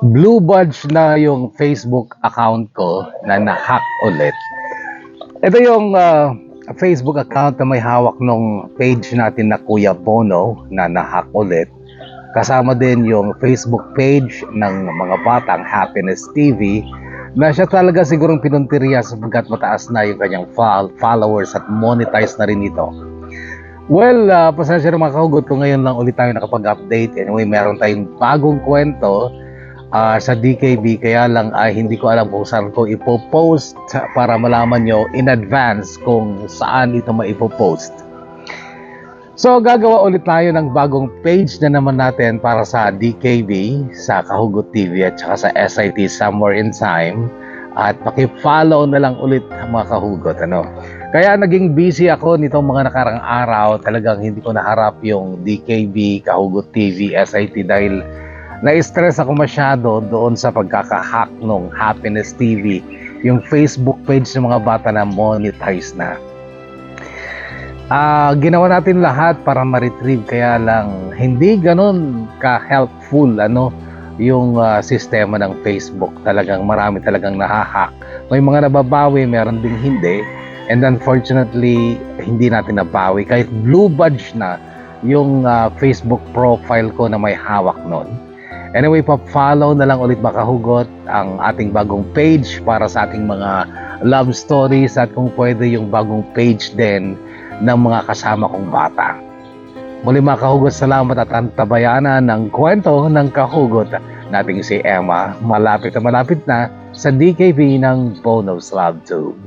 Blue badge na yung Facebook account ko na na-hack ulit. Ito yung Facebook account na may hawak nung page natin na Kuya Bono na na-hack ulit. Kasama din yung Facebook page ng mga batang Happiness TV na siya talaga sigurong pinuntirya sapagkat mataas na yung kanyang followers at monetize na rin ito. Well, pasensya na mga kahugot ko, ngayon lang ulit tayo nakapag-update. Anyway, meron tayong bagong kwento sa DKB, kaya lang ay hindi ko alam kung saan ko ipopost para malaman nyo in advance kung saan ito maipopost. So gagawa ulit tayo ng bagong page na naman natin para sa DKB, sa Kahugot TV at saka sa SIT Somewhere in Time, at paki-follow na lang ulit mga kahugot. Kaya naging busy ako nitong mga nakarang araw. Talagang hindi ko naharap yung DKB, Kahugot TV, SIT dahil na-stress ako masyado doon sa pagkakahack ng Happiness TV, yung Facebook page ng mga bata na monetize na. Ginawa natin lahat para ma-retrieve, kaya lang hindi ganun ka-helpful yung sistema ng Facebook. Talagang marami talagang nahahack. May mga nababawi, meron ding hindi. And unfortunately, hindi natin nabawi. Kahit blue badge na yung Facebook profile ko na may hawak nun. Anyway, pa-follow na lang ulit makahugot ang ating bagong page para sa ating mga love stories at kung pwede yung bagong page din ng mga kasama kong bata. Muli mga kahugot, salamat at antabayanan ng kwento ng kahugot nating si Emma. Malapit na sa DKB ng Bono's Love Tube.